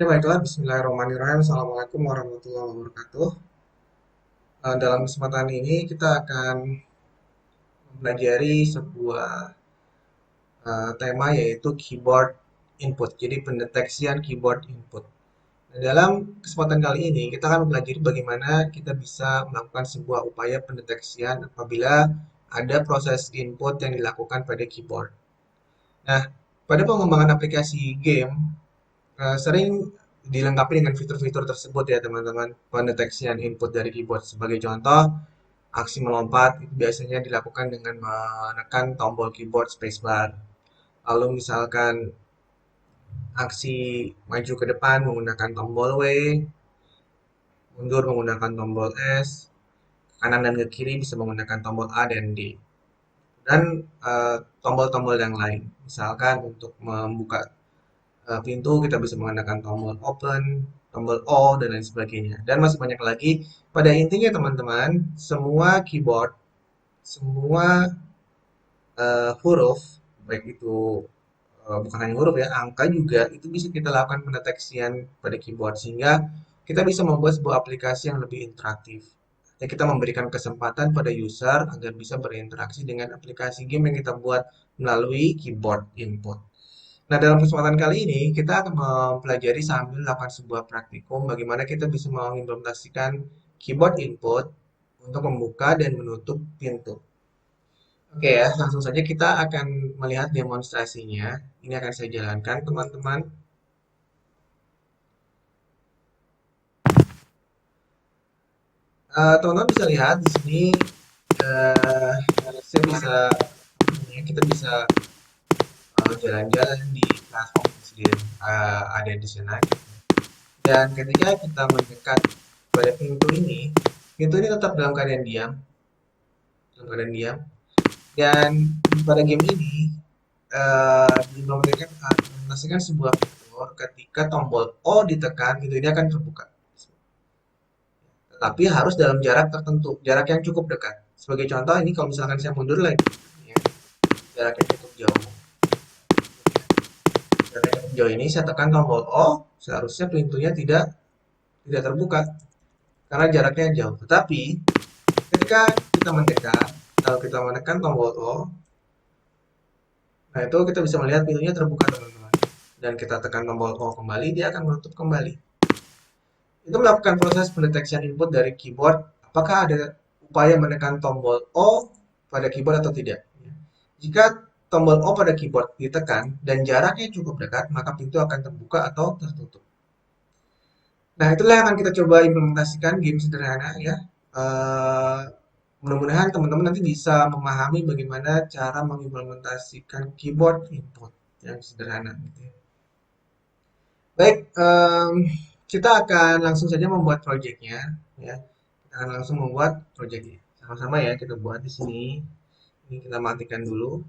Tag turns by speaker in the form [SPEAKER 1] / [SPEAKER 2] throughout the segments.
[SPEAKER 1] Oke, baiklah. Bismillahirrahmanirrahim. Assalamualaikum warahmatullahi wabarakatuh. Dalam kesempatan ini kita akan mempelajari sebuah tema yaitu keyboard input. Jadi pendeteksian keyboard input. Nah, dalam kesempatan kali ini kita akan mempelajari bagaimana kita bisa melakukan sebuah upaya pendeteksian apabila ada proses input yang dilakukan pada keyboard. Nah, pada pengembangan aplikasi game, sering dilengkapi dengan fitur-fitur tersebut ya teman-teman. Pendeteksian input dari keyboard sebagai contoh, aksi melompat itu biasanya dilakukan dengan menekan tombol keyboard spacebar. Lalu misalkan aksi maju ke depan menggunakan tombol W, mundur menggunakan tombol S, kanan dan ke kiri bisa menggunakan tombol A dan D. Dan tombol-tombol yang lain. Misalkan untuk membuka pintu kita bisa menggunakan tombol open, tombol O, dan lain sebagainya. Dan masih banyak lagi. Pada intinya teman-teman, semua keyboard, semua huruf, baik itu bukan hanya huruf ya, angka juga itu bisa kita lakukan pendeteksian pada keyboard sehingga kita bisa membuat sebuah aplikasi yang lebih interaktif. Ya, kita memberikan kesempatan pada user agar bisa berinteraksi dengan aplikasi game yang kita buat melalui keyboard input. Nah, dalam kesempatan kali ini kita akan mempelajari sambil melakukan sebuah praktikum bagaimana kita bisa mengimplementasikan keyboard input untuk membuka dan menutup pintu. Oke ya, langsung saja kita akan melihat demonstrasinya. Ini akan saya jalankan, teman-teman. Teman-teman bisa lihat di sini, eh, saya bisa, kita bisa jalan-jalan di platform yang ada di sana. Dan ketika kita mendekat pada pintu ini tetap dalam keadaan diam. Dan pada game ini diimplementasikan sebuah fitur ketika tombol O ditekan, pintu ini akan terbuka. Tapi harus dalam jarak tertentu, jarak yang cukup dekat. Sebagai contoh ini kalau misalkan saya mundur lagi, ya, jarak yang cukup jauh, jarak yang cukup jauh ini saya tekan tombol O, seharusnya pintunya tidak terbuka karena jaraknya jauh. Tetapi ketika kita mendekat, kalau kita menekan tombol O, nah itu kita bisa melihat pintunya terbuka teman-teman. Dan kita tekan tombol O kembali, dia akan menutup kembali. Itu melakukan proses pendeteksian input dari keyboard, apakah ada upaya menekan tombol O pada keyboard atau tidak. Jika tombol O pada keyboard ditekan dan jaraknya cukup dekat, maka pintu akan terbuka atau tertutup. Nah, itulah yang akan kita coba implementasikan game sederhana ya. Eh, Mudah-mudahan teman-teman nanti bisa memahami bagaimana cara mengimplementasikan keyboard input yang sederhana. Gitu ya. Baik, kita akan langsung saja membuat projectnya, ya. Kita akan langsung membuat projectnya. Sama-sama ya, kita buat di sini. Ini kita matikan dulu.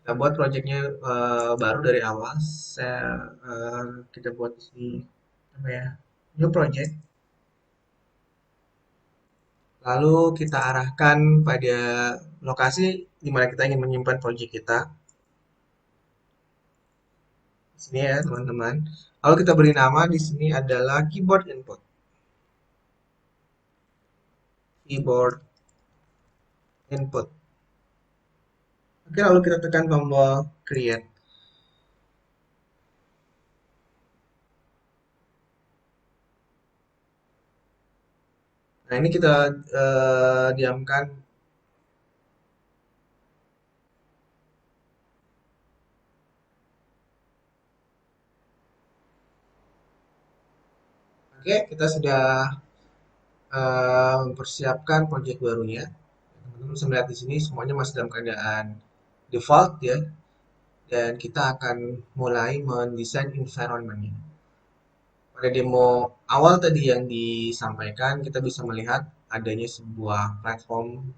[SPEAKER 1] Kita buat projectnya baru dari awal. Kita buat di sini apa ya? New project. Lalu kita arahkan pada lokasi di mana kita ingin menyimpan project kita. Di sini ya, teman-teman. Lalu kita beri nama di sini adalah keyboard input. Keyboard input. Oke, lalu kita tekan tombol create. Nah, ini kita diamkan. Oke, kita sudah mempersiapkan project barunya. Teman-teman bisa melihat di sini semuanya masih dalam keadaan default ya. Dan kita akan mulai mendesain environment-nya. Pada demo awal tadi yang disampaikan, kita bisa melihat adanya sebuah platform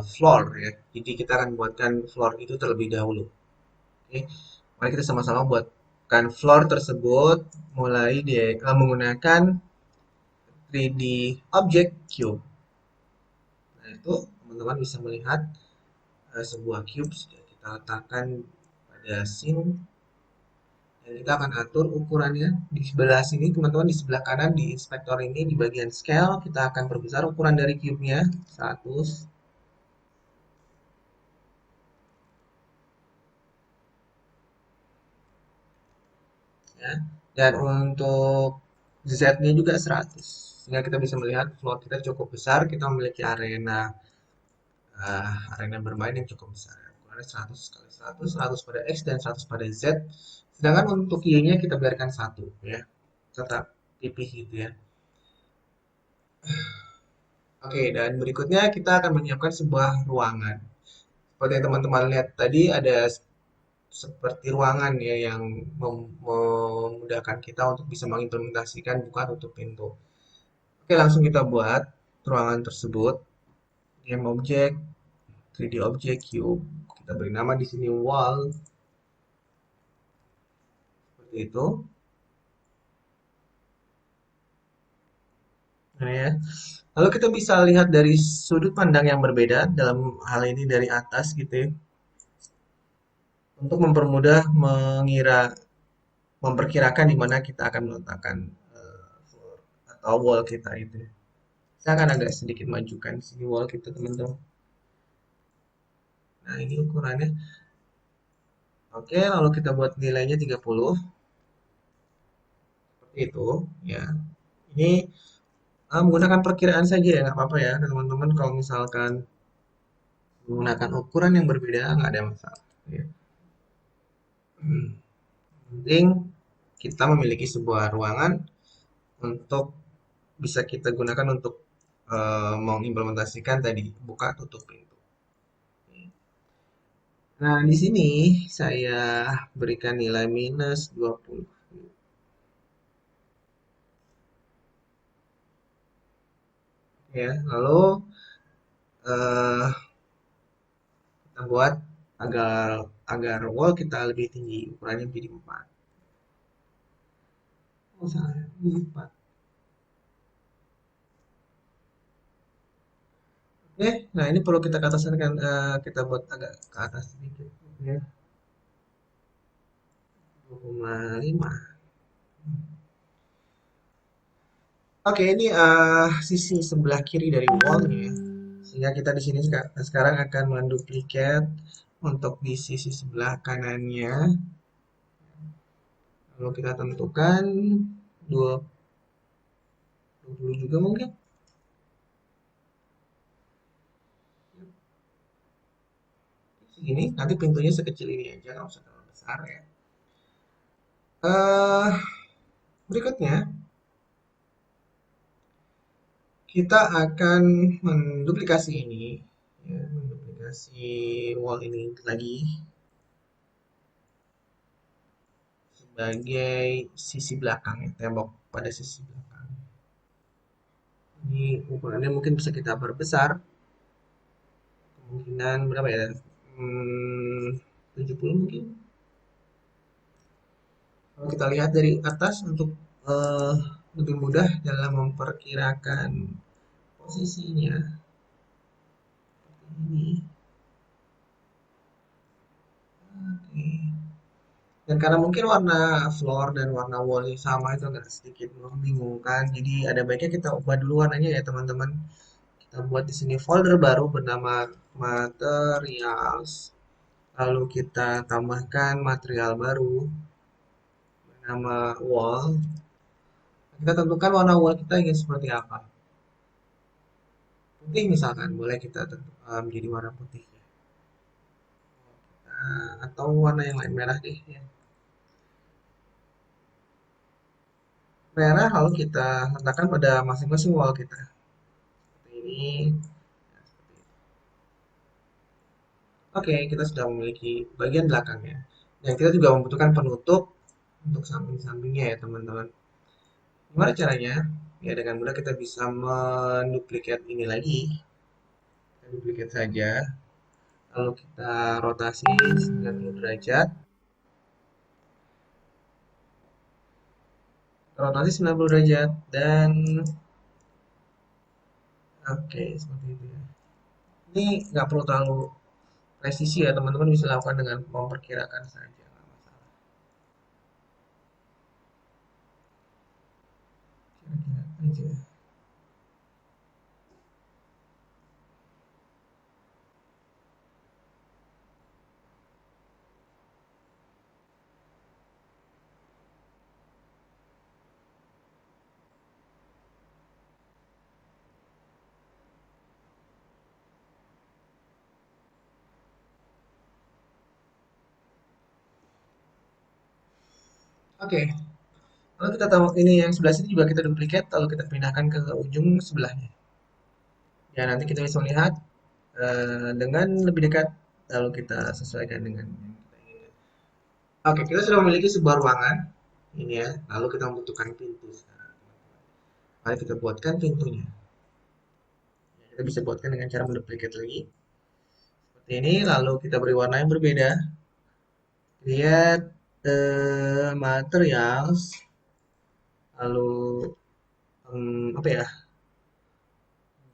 [SPEAKER 1] floor ya. Jadi kita akan buatkan floor itu terlebih dahulu. Oke, mari kita sama-sama buatkan floor tersebut mulai menggunakan 3D Object Cube. Nah, itu teman-teman bisa melihat sebuah cube sudah kita letakkan pada scene Dan kita akan atur ukurannya di sebelah sini, teman-teman, di sebelah kanan di inspektor ini di bagian scale kita akan perbesar ukuran dari cube-nya 100 ya. Dan untuk Z-nya juga 100. Sehingga kita bisa melihat floor kita cukup besar, kita memiliki arena bermain yang cukup besar. Ukurannya 100 kali 100, 100 pada X dan 100 pada Z. Sedangkan untuk Y-nya kita biarkan 1 ya. Tetap tipis gitu ya. Oke, dan berikutnya kita akan menyiapkan sebuah ruangan. Seperti yang teman-teman lihat tadi ada seperti ruangan ya yang memudahkan kita untuk bisa mengimplementasikan buka tutup pintu. Oke, langsung kita buat ruangan tersebut. Game object, 3D object, cube. Kita beri nama di sini wall seperti itu. Nah, ya. Lalu kita bisa lihat dari sudut pandang yang berbeda dalam hal ini dari atas gitu ya. Untuk mempermudah memperkirakan di mana kita akan meletakkan floor atau wall kita itu. Saya akan agak sedikit majukan sini wall kita teman-teman. Nah, ini ukurannya. Oke, lalu kita buat nilainya 30. Seperti itu, ya. Ini menggunakan perkiraan saja ya, nggak apa-apa ya, teman-teman. Kalau misalkan menggunakan ukuran yang berbeda, nggak ada masalah. Ya. Penting kita memiliki sebuah ruangan untuk bisa kita gunakan untuk mengimplementasikan tadi buka tutup pintu. Nah, di sini saya berikan nilai minus 20. Ya, lalu eh, kita buat agar agar wall kita lebih tinggi, ukurannya menjadi 4. Oh, salah, ini 4. Oke, nah ini perlu kita ke atas kan, kita buat agak ke atas sedikit. Ya, 2,5. Oke, ini sisi sebelah kiri dari wall-nya. Sehingga kita di sini sekarang akan menduplikat untuk di sisi sebelah kanannya. Lalu kita tentukan 20 juga mungkin. Segini, nanti pintunya sekecil ini aja, nggak usah terlalu besar ya. eh Berikutnya, kita akan menduplikasi ini, ya, menduplikasi wall ini lagi sebagai sisi belakang ya, tembok pada sisi belakang. Ini ukurannya mungkin bisa kita perbesar, kemungkinan berapa ya? 70 mungkin. Kalau kita lihat dari atas untuk eh, lebih mudah dalam memperkirakan posisinya seperti ini. Oke. Dan karena mungkin warna floor dan warna wallnya sama itu agak sedikit membingungkan. Jadi ada baiknya kita ubah dulu warnanya ya teman-teman. Kita buat di sini folder baru bernama materials. Lalu kita tambahkan material baru bernama wall. Kita tentukan warna wall kita ingin seperti apa. Putih misalkan, boleh kita tentukan menjadi warna putih ya. Atau warna yang lain merah deh ya. Merah lalu kita letakkan pada masing-masing wall kita. Seperti ini. Ya, seperti ini. Oke, kita sudah memiliki bagian belakangnya. Dan kita juga membutuhkan penutup untuk samping-sampingnya ya teman-teman. Gimana caranya? Ya dengan mudah kita bisa menduplikat ini lagi. Kita duplikat saja. Lalu kita rotasi 90 derajat. Rotasi 90 derajat dan oke seperti itu ya. Ini nggak perlu terlalu presisi ya teman-teman bisa lakukan dengan memperkirakan saja nggak masalah. gitu ya. Oke, kalau kita tahu ini yang sebelah sini juga kita duplicate, lalu kita pindahkan ke ujung sebelahnya. Ya, nanti kita bisa melihat dengan lebih dekat, lalu kita sesuaikan dengan yang kita inginkan. Oke, kita sudah memiliki sebuah ruangan ini ya, lalu kita membutuhkan pintu sekarang. Mari kita buatkan pintunya. Ya, kita bisa buatkan dengan cara menduplicate lagi seperti ini, lalu kita beri warna yang berbeda. Lihat materials, lalu apa ya,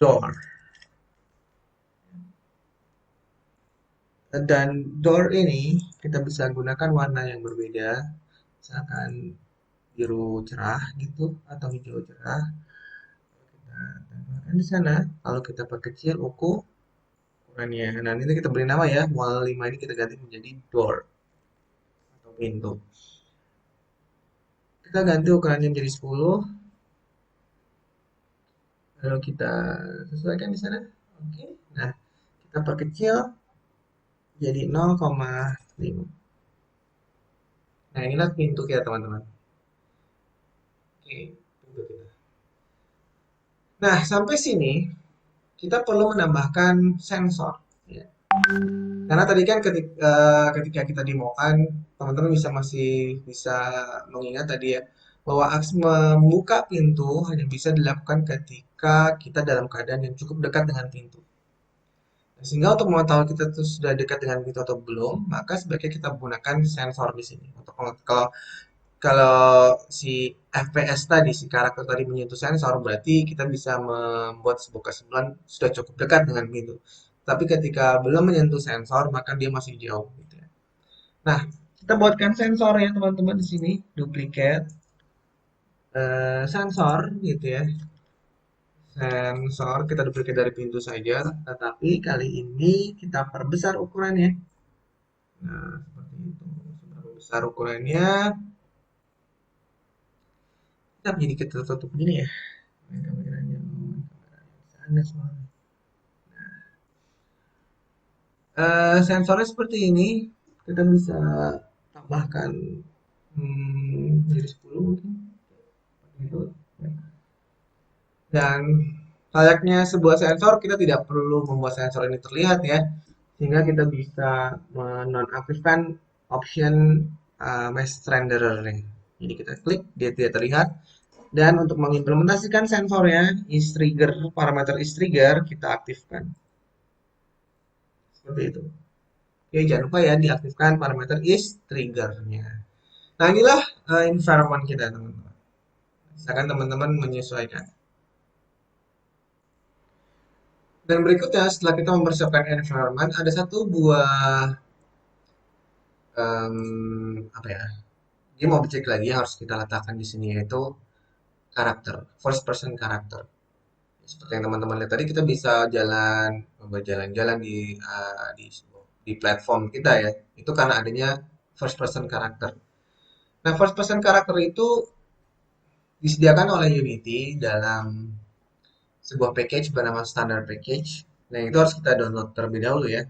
[SPEAKER 1] door. Dan door ini kita bisa gunakan warna yang berbeda, misalkan biru cerah gitu atau hijau cerah. Kita tambahkan di sana, lalu kita perkecil ukurannya. Nah, ini kita beri nama ya, wall 5 ini kita ganti menjadi door atau pintu. Kita ganti ukurannya menjadi 10, lalu kita sesuaikan di sana. Oke. Nah, kita perkecil jadi 0,5. Nah, inilah pintu kita, teman-teman. Oke, pintu kita. Nah, sampai sini kita perlu menambahkan sensor. Ya. Karena tadi kan ketika kita demokan, teman-teman masih bisa mengingat tadi ya, bahwa akses membuka pintu hanya bisa dilakukan ketika kita dalam keadaan yang cukup dekat dengan pintu. Nah, sehingga untuk mengetahui kita tuh sudah dekat dengan pintu atau belum, maka sebaiknya kita menggunakan sensor di sini. Untuk kalau kalau si FPS tadi, si karakter tadi menyentuh sensor, berarti kita bisa membuat sebuah kesimpulan sudah cukup dekat dengan pintu. Tapi ketika belum menyentuh sensor, maka dia masih jauh gitu ya. Nah, kita buatkan sensor ya teman-teman di sini, duplicate sensor gitu ya. Sensor kita duplicate dari pintu saja, tetapi kali ini kita perbesar ukurannya. Nah, seperti itu. Sudah besar ukurannya, kita menjadi kita tertutup begini ya. Kameranya, sana soalnya. Sensornya seperti ini, kita bisa tambahkan jadi 10 mungkin. Gitu. Dan layaknya sebuah sensor, kita tidak perlu membuat sensor ini terlihat ya, sehingga kita bisa menonaktifkan option mesh renderer nih. Jadi kita klik, dia tidak terlihat. Dan untuk mengimplementasikan sensornya, is trigger, parameter is trigger, kita aktifkan. Seperti itu. Oke, jangan lupa ya diaktifkan parameter is triggernya. Nah, inilah environment kita, teman-teman. Silakan teman-teman menyesuaikan. Dan berikutnya, setelah kita mempersiapkan environment, ada satu buah apa ya? Dia mau objek lagi yang harus kita letakkan di sini yaitu karakter, first person karakter. Seperti yang teman-teman lihat tadi, kita bisa jalan-jalan di platform kita ya. Itu karena adanya first person karakter. Nah, first person karakter itu disediakan oleh Unity dalam sebuah package bernama standard package. Nah, itu harus kita download terlebih dahulu ya.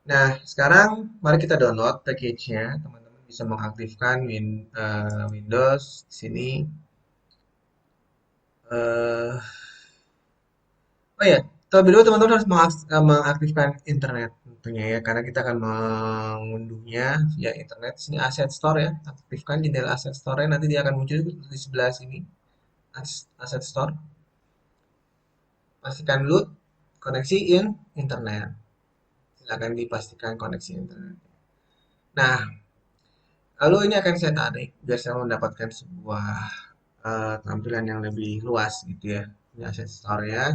[SPEAKER 1] Nah, sekarang mari kita download package-nya. Teman-teman bisa mengaktifkan Windows di sini. eh oh ya, terlebih dahulu teman-teman harus mengaktifkan internet tentunya ya, karena kita akan mengunduhnya via internet. Sini Asset Store ya, aktifkan jendela Asset Store, nanti dia akan muncul di sebelah sini. Asset Store. Pastikan dulu koneksi internet. Silakan dipastikan koneksi internet. Nah, lalu ini akan saya tarik biar saya mendapatkan sebuah tampilan yang lebih luas gitu ya. Ini Asset Store ya.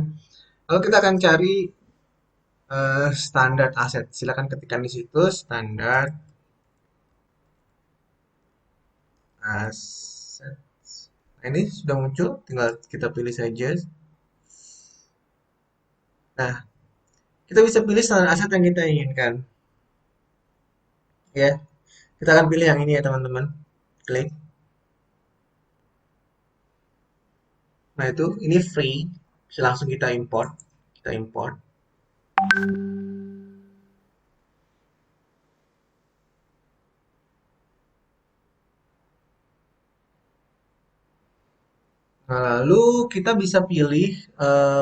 [SPEAKER 1] Lalu kita akan cari standar aset. Silakan ketikkan di situ standar aset. Nah, ini sudah muncul, tinggal kita pilih saja. Nah, kita bisa pilih standar aset yang kita inginkan. Ya, kita akan pilih yang ini ya teman-teman. Klik. Nah, itu ini free. Bisa langsung kita import. Kita import. Nah, lalu kita bisa pilih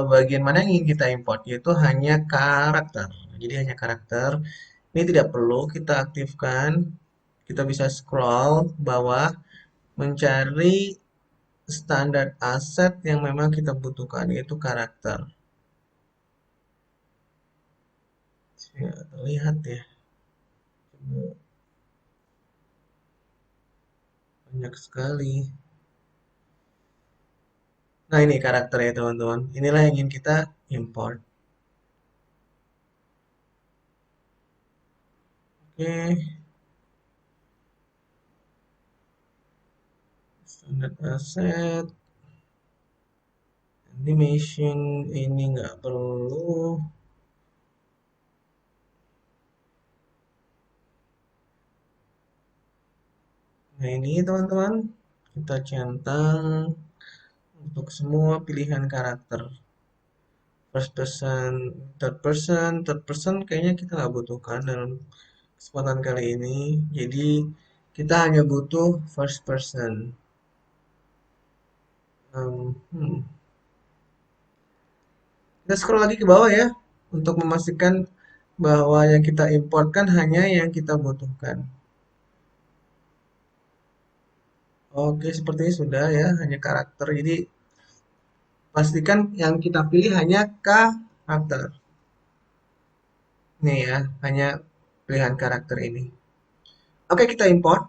[SPEAKER 1] bagian mana yang ingin kita import, yaitu hanya karakter. Jadi hanya karakter. Ini tidak perlu kita aktifkan. Kita bisa scroll ke bawah, mencari standar aset yang memang kita butuhkan, yaitu karakter. Ya, terlihat ya, banyak sekali. Nah, ini karakternya teman-teman. Inilah yang ingin kita import. Oke, standar aset, animation, ini nggak perlu. Nah, ini teman-teman, kita centang untuk semua pilihan karakter. Third person kayaknya kita nggak butuhkan dalam kesempatan kali ini. Jadi, kita hanya butuh first person. Um, hmm. Kita scroll lagi ke bawah ya, untuk memastikan bahwa yang kita importkan hanya yang kita butuhkan. Oke, sepertinya sudah ya, hanya karakter. Jadi, pastikan yang kita pilih hanya karakter. Nih ya, hanya pilihan karakter ini. Oke, kita import.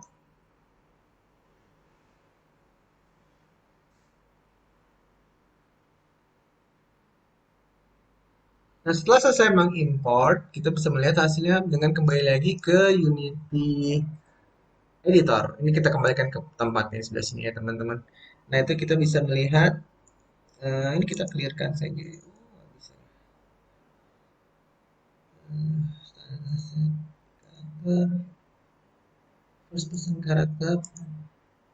[SPEAKER 1] Nah, setelah selesai mengimport, kita bisa melihat hasilnya dengan kembali lagi ke Unity Editor. Ini kita kembalikan ke tempatnya di sebelah sini ya, teman-teman. Nah, itu kita bisa melihat, ini kita clearkan saja. Bisa. Karakter, first person karakter,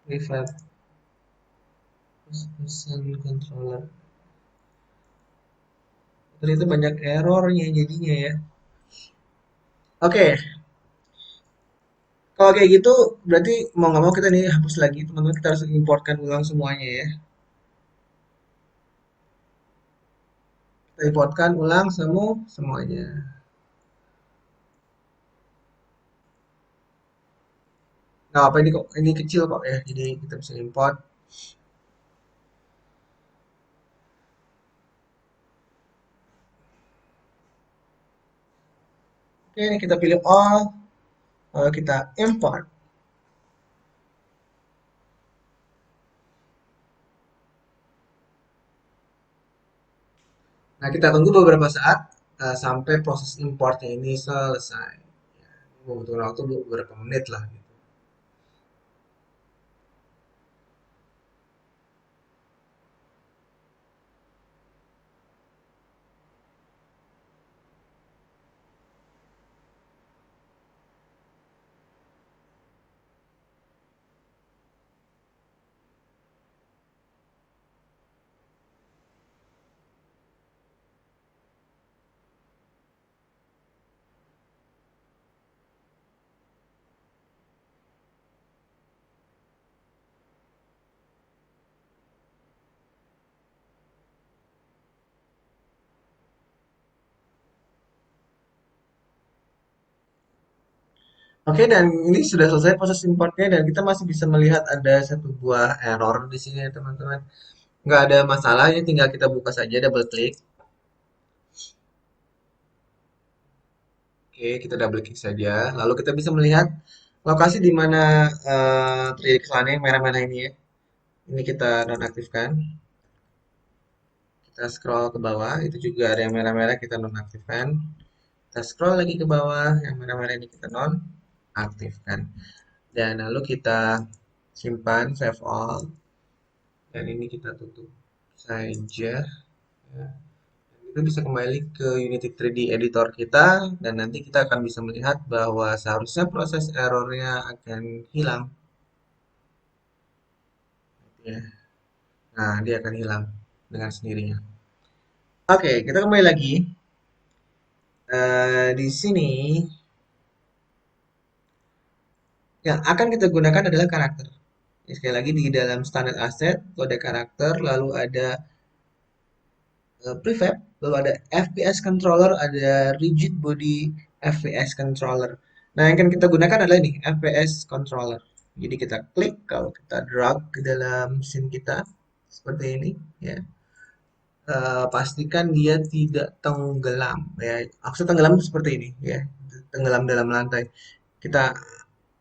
[SPEAKER 1] private, first person controller. Ternyata banyak errornya jadinya ya. Oke, kalau kayak gitu berarti mau nggak mau kita nih hapus lagi teman-teman, kita harus importkan ulang semuanya ya. Kita importkan ulang semuanya. Nah, apa ini kok ini kecil kok ya. Jadi kita bisa import. Oke, ini kita pilih all, lalu kita import. Nah, kita tunggu beberapa saat sampai proses importnya ini selesai. Ya, membutuhkan waktu beberapa menit lah gitu. Oke, dan ini sudah selesai proses importnya dan kita masih bisa melihat ada satu buah error di sini ya teman-teman. Nggak ada masalah, ini tinggal kita buka saja, double klik. Oke, kita double klik saja. Lalu kita bisa melihat lokasi di mana terjadi kesalahan yang merah-merah ini ya. Ini kita nonaktifkan. Kita scroll ke bawah, itu juga ada yang merah-merah kita nonaktifkan. Kita scroll lagi ke bawah, yang merah-merah ini kita nonaktifkan. Dan lalu kita simpan, save all. dan ini kita tutup saja ya. Kita bisa kembali ke Unity 3D editor kita dan nanti kita akan bisa melihat bahwa seharusnya proses errornya akan hilang ya. Nah, dia akan hilang dengan sendirinya. Oke, kita kembali lagi. Di sini yang akan kita gunakan adalah karakter. Ya, sekali lagi di dalam standard asset itu ada karakter, lalu ada prefab, lalu ada FPS controller, ada rigid body FPS controller. Nah, yang akan kita gunakan adalah ini FPS controller. Jadi kita klik, kalau kita drag ke dalam scene kita seperti ini, ya. Pastikan dia tidak tenggelam, ya. Maksud tenggelam seperti ini, ya. Tenggelam dalam lantai. Kita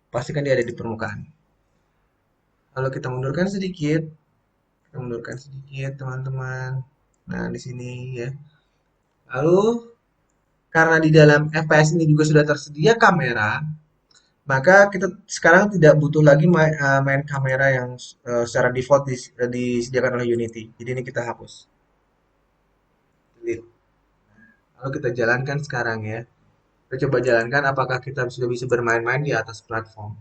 [SPEAKER 1] pastikan dia ada di permukaan. Lalu kita mundurkan sedikit, teman-teman. Nah, di sini ya. Lalu karena di dalam FPS ini juga sudah tersedia kamera, maka kita sekarang tidak butuh lagi main kamera yang secara default disediakan oleh Unity. Jadi ini kita hapus. Delete. Lalu kita jalankan sekarang ya. Kita coba jalankan apakah kita sudah bisa bermain-main di atas platform.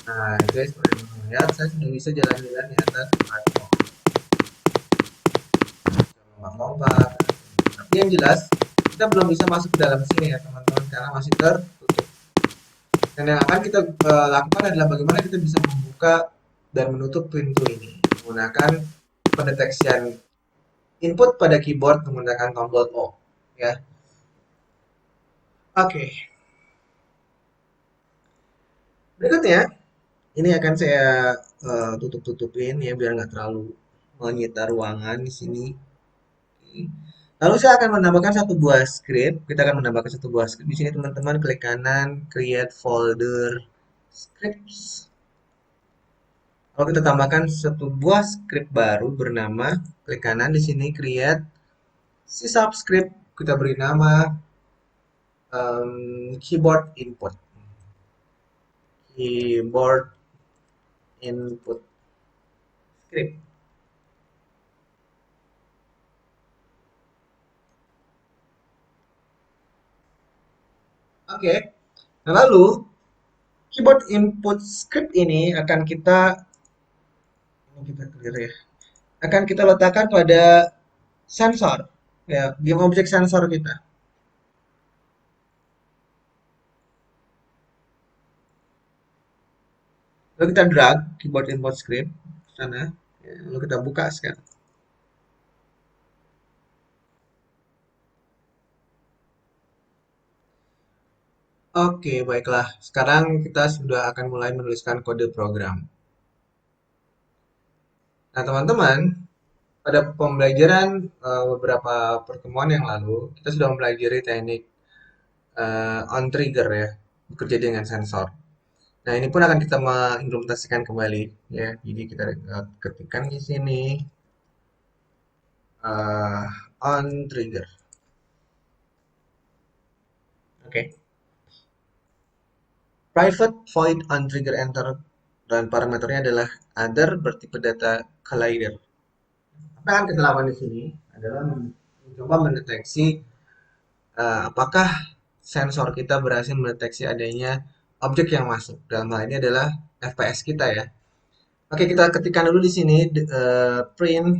[SPEAKER 1] Nah, guys, seperti melihat saya sudah bisa jalan-jalan di atas platform. Lompat-lompat. Tapi yang jelas kita belum bisa masuk ke dalam sini ya teman-teman karena masih tertutup. Dan yang akan kita lakukan adalah bagaimana kita bisa membuka dan menutup pintu ini menggunakan pendeteksian input pada keyboard menggunakan tombol O. Ya, oke. Berikutnya, ini akan saya tutup-tutupin ya biar nggak terlalu menyita ruangan di sini. Lalu saya akan menambahkan satu buah script. Kita akan menambahkan satu buah script. Di sini teman-teman klik kanan, create folder scripts. Kalau kita tambahkan satu buah script baru bernama, klik kanan di sini create si subscript. Kita beri nama keyboard input. Keyboard input script. Oke. Nah, lalu keyboard input script ini akan kita clear ya. Akan kita letakkan pada sensor ya, di objek sensor kita. Lalu kita drag keyboard input script ke sana, ya, lalu kita buka sekarang. Oke, baiklah. Sekarang kita sudah akan mulai menuliskan kode program. Nah, teman-teman, pada pembelajaran beberapa pertemuan yang lalu, kita sudah mempelajari teknik on trigger ya, bekerja dengan sensor. Nah, ini pun akan kita mengimplementasikan kembali ya. Jadi kita ketikkan di sini on trigger. Oke. Private void on trigger enter dan parameternya adalah other bertipe data collider. Apa yang kita lakukan di sini adalah mencoba mendeteksi apakah sensor kita berhasil mendeteksi adanya objek yang masuk. Dalam hal ini adalah FPS kita ya. Oke, kita ketikkan dulu di sini print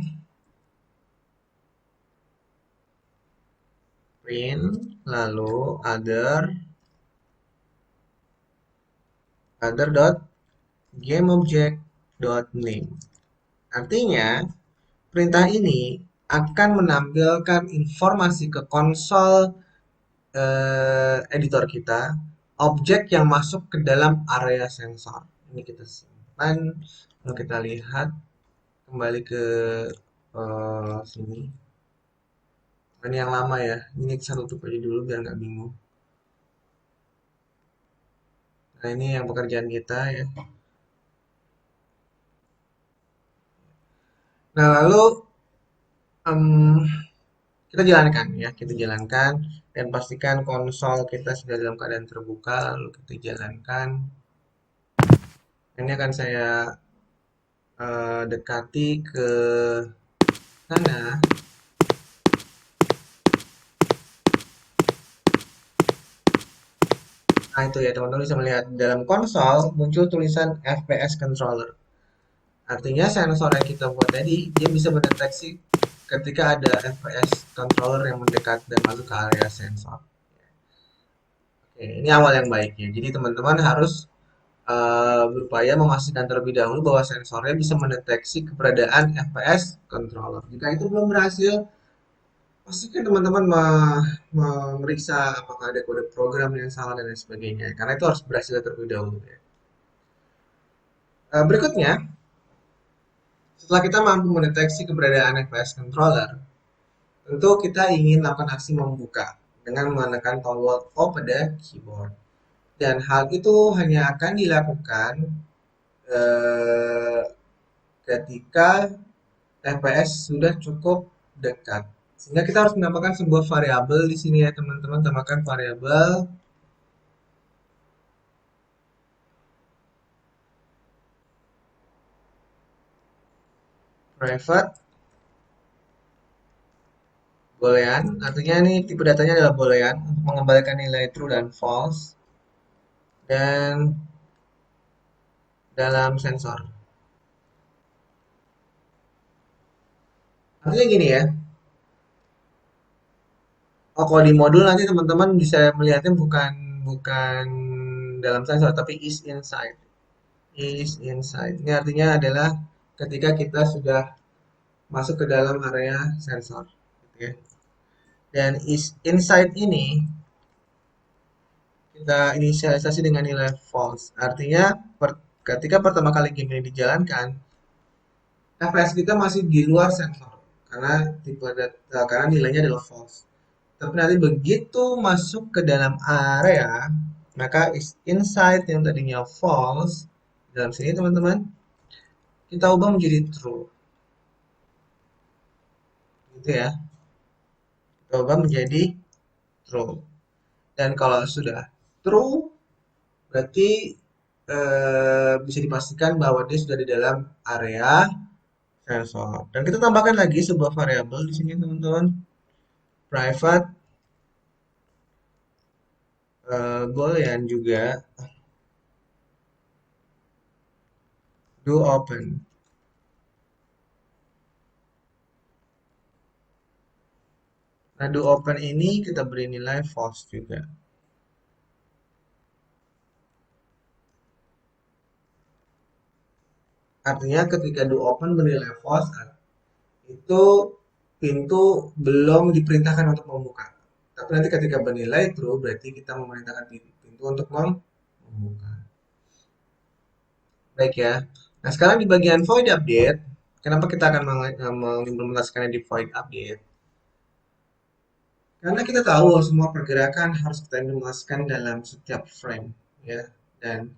[SPEAKER 1] lalu other dot gameObject.name. Artinya, perintah ini akan menampilkan informasi ke konsol editor kita, objek yang masuk ke dalam area sensor. Ini kita simpan, lalu kita lihat kembali ke sini. Ini yang lama ya, ini kita tutup aja dulu biar nggak bingung. Nah ini yang pekerjaan kita ya. Nah lalu kita jalankan ya, kita jalankan dan pastikan konsol kita sudah dalam keadaan terbuka, lalu kita jalankan. Ini akan saya dekati ke sana. Nah, itu ya teman-teman bisa melihat dalam konsol muncul tulisan FPS controller. Artinya sensor yang kita buat tadi dia bisa mendeteksi ketika ada FPS controller yang mendekat dan masuk ke area sensor. Oke, ini awal yang baik ya. Jadi teman-teman harus berupaya memastikan terlebih dahulu bahwa sensornya bisa mendeteksi keberadaan FPS controller. Jika itu belum berhasil, pastikan teman-teman memeriksa apakah ada kode program yang salah dan lain sebagainya. Karena itu harus berhasil terlebih dahulu ya. Berikutnya, setelah kita mampu mendeteksi keberadaan FPS controller, tentu kita ingin melakukan aksi membuka dengan menekan tombol O pada keyboard. Dan hal itu hanya akan dilakukan eh, ketika TPS sudah cukup dekat. Sehingga kita harus menambahkan sebuah variabel di sini ya teman-teman. Tambahkan variabel private boolean. Artinya ini tipe datanya adalah boolean untuk mengembalikan nilai true dan false dan dalam sensor. Artinya gini ya. Oh, kalau di modul nanti teman-teman bisa melihatnya bukan bukan dalam sensor tapi is inside. Is inside. Ini artinya adalah ketika kita sudah masuk ke dalam area sensor, gitu ya. Dan is inside ini kita inisialisasi dengan nilai false. Artinya ketika pertama kali game ini dijalankan, FPS kita masih di luar sensor karena tipe data, karena nilainya adalah false. Tapi nanti begitu masuk ke dalam area, maka is inside yang tadinya false dalam sini teman-teman kita ubah menjadi true, gitu ya. Kita ubah menjadi true. Dan kalau sudah true, berarti bisa dipastikan bahwa dia sudah di dalam area sensor. Dan kita tambahkan lagi sebuah variabel di sini teman-teman, private boolean juga do open. Nah, do open ini kita beri nilai false juga. Artinya ketika do open bernilai false, itu pintu belum diperintahkan untuk membuka. Tapi nanti ketika bernilai true, berarti kita memerintahkan pintu untuk membuka. Baik ya. Nah, sekarang di bagian void update, kenapa kita akan mengimplementasikannya di void update? Karena kita tahu semua pergerakan harus kita implementasikan dalam setiap frame, ya. Dan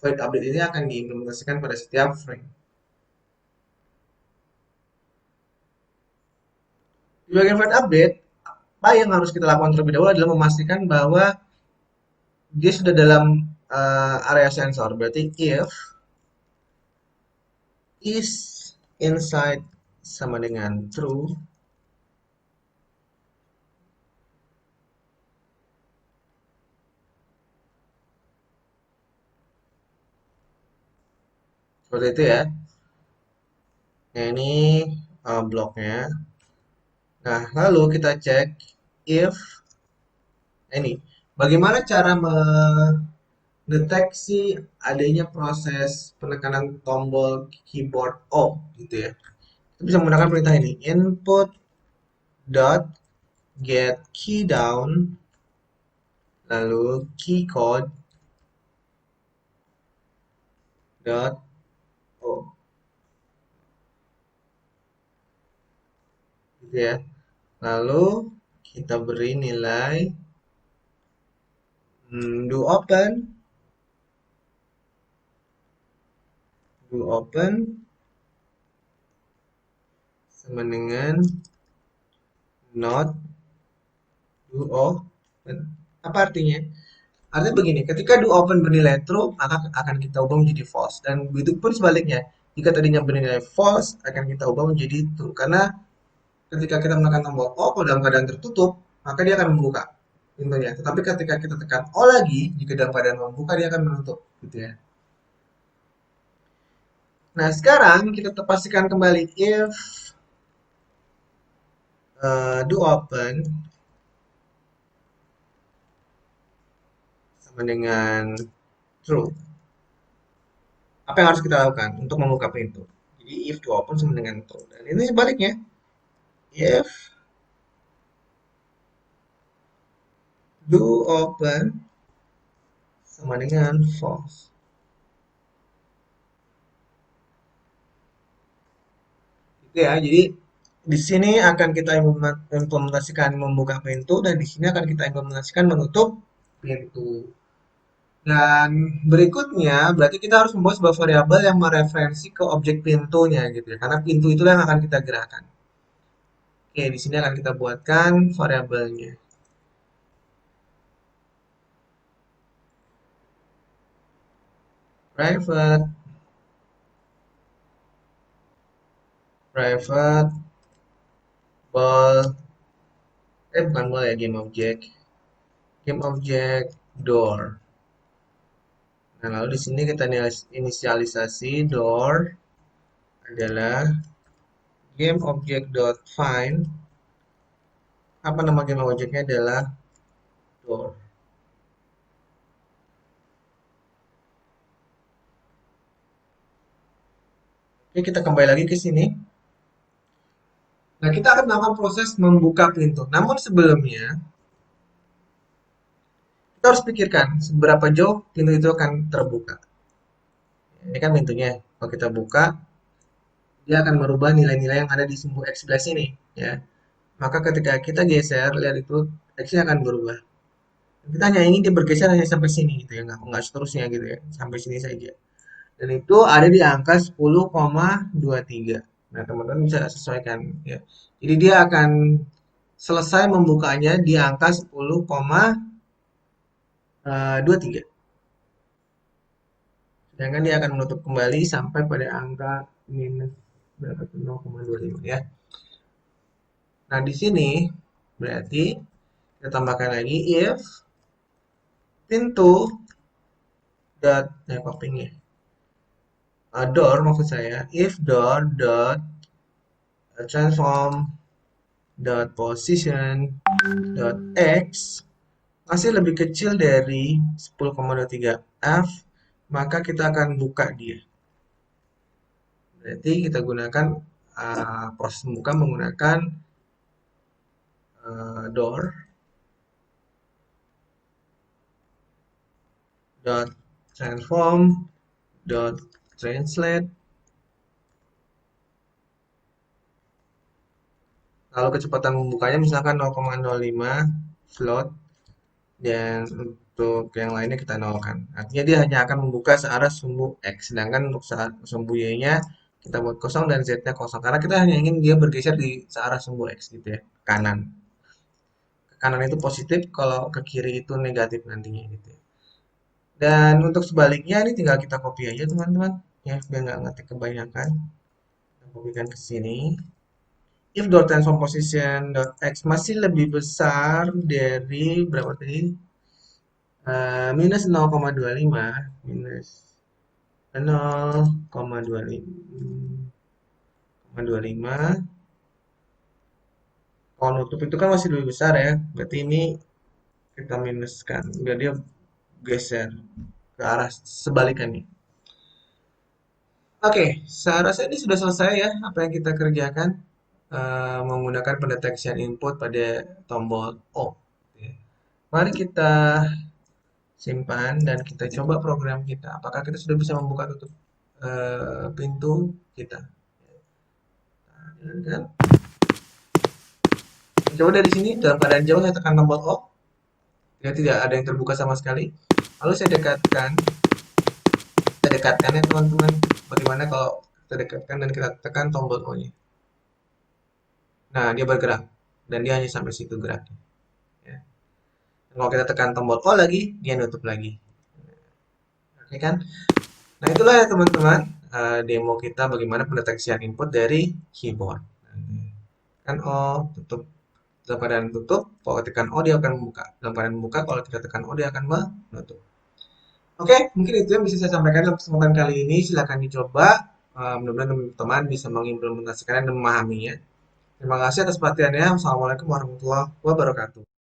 [SPEAKER 1] void update ini akan diimplementasikan pada setiap frame. Di bagian void update, apa yang harus kita lakukan terlebih dahulu adalah memastikan bahwa dia sudah dalam area sensor. Berarti if is inside sama dengan true, seperti itu ya. Nah, ini bloknya. Nah, lalu kita cek if ini bagaimana cara mendeteksi adanya proses penekanan tombol keyboard O gitu ya. Kita bisa menggunakan perintah ini input dot get key down lalu key code dot O gitu ya. Lalu kita beri nilai do open sama dengan not do open. Apa artinya? Artinya begini, ketika do open bernilai true, maka akan kita ubah menjadi false. Dan begitu pun sebaliknya. Jika tadinya bernilai false, akan kita ubah menjadi true. Karena ketika kita menekan tombol O kalau dalam keadaan tertutup, maka dia akan membuka pintunya. Tetapi ketika kita tekan O lagi, jika dalam keadaan membuka, dia akan menutup, gitu ya. Nah, sekarang kita pastikan kembali if do open sama dengan true. Apa yang harus kita lakukan untuk membuka pintu? Jadi if do open sama dengan true. Dan ini sebaliknya, if do open sama dengan false. Gitu ya. Jadi di sini akan kita implementasikan membuka pintu dan di sini akan kita implementasikan menutup pintu. Dan berikutnya berarti kita harus membuat sebuah variabel yang mereferensi ke objek pintunya gitu ya. Karena pintu itulah yang akan kita gerakkan. Oke, di sini akan kita buatkan variabelnya. Private private ball bukan ball ya, game object door. Nah, lalu di sini kita inisialisasi door adalah game object dot find. Apa nama game objectnya adalah door. Oke, kita kembali lagi ke sini. Nah, kita akan melakukan proses membuka pintu. Namun sebelumnya, kita harus pikirkan seberapa jauh pintu itu akan terbuka. Ini kan pintunya. Kalau kita buka, dia akan merubah nilai-nilai yang ada di sumbu X sebelah sini. Ya. Maka ketika kita geser, lihat itu X-nya akan berubah. Kita hanya ingin dia bergeser hanya sampai sini gitu ya, nggak seterusnya gitu ya, sampai sini saja. Dan itu ada di angka 10,23. Nah, teman-teman bisa sesuaikan ya. Jadi dia akan selesai membukanya di angka 10,23. Sedangkan dia akan menutup kembali sampai pada angka minus berapa tuh 0,25 ya. Nah, di sini berarti kita tambahkan lagi if pintu dot copying door maksud saya if door dot transform dot position dot x masih lebih kecil dari 10,23 f, maka kita akan buka dia. Berarti kita gunakan proses membuka menggunakan door dot transform dot translate. Lalu kecepatan membukanya misalkan 0,05 float dan untuk yang lainnya kita nolkan. Artinya dia hanya akan membuka searah sumbu X, sedangkan untuk saat sumbu Y-nya kita buat kosong dan Z-nya kosong. Karena kita hanya ingin dia bergeser di searah sumbu X gitu ya, kanan. Ke kanan itu positif, kalau ke kiri itu negatif nantinya gitu ya. Dan untuk sebaliknya ini tinggal kita copy aja teman-teman, ya biar nggak ngetik kebanyakan. Kita kopikan ke sini. If dot transform position dot x masih lebih besar dari berapa tadi? Minus 0,25 minus 0,25 kalau nutup itu kan masih lebih besar ya, berarti ini kita minuskan biar dia geser ke arah sebalikannya. Oke, saya rasa ini sudah selesai ya apa yang kita kerjakan menggunakan pendeteksian input pada tombol O. Mari kita simpan dan kita coba program kita. Apakah kita sudah bisa membuka tutup pintu kita? Dan coba dari sini dalam keadaan jauh saya tekan tombol O, ya tidak ada yang terbuka sama sekali. Lalu saya dekatkan ya teman-teman. Bagaimana kalau kita dekatkan dan kita tekan tombol O-nya? Nah, dia bergerak dan dia hanya sampai situ geraknya. Ya. Kalau kita tekan tombol O lagi, dia nutup lagi. Oke kan? Nah, itulah ya teman-teman demo kita bagaimana pendeteksian input dari keyboard. Kan O, tutup. Dalam keadaan tutup, kalau tekan O dia akan membuka. Dalam keadaan membuka, kalau tidak tekan O dia akan menutup. Oke, mungkin itu yang bisa saya sampaikan dalam kesempatan kali ini. Silakan dicoba. Mudah-mudahan teman-teman bisa mengimplementasikannya dan memahaminya. Terima kasih atas perhatiannya. Wassalamualaikum warahmatullahi wabarakatuh.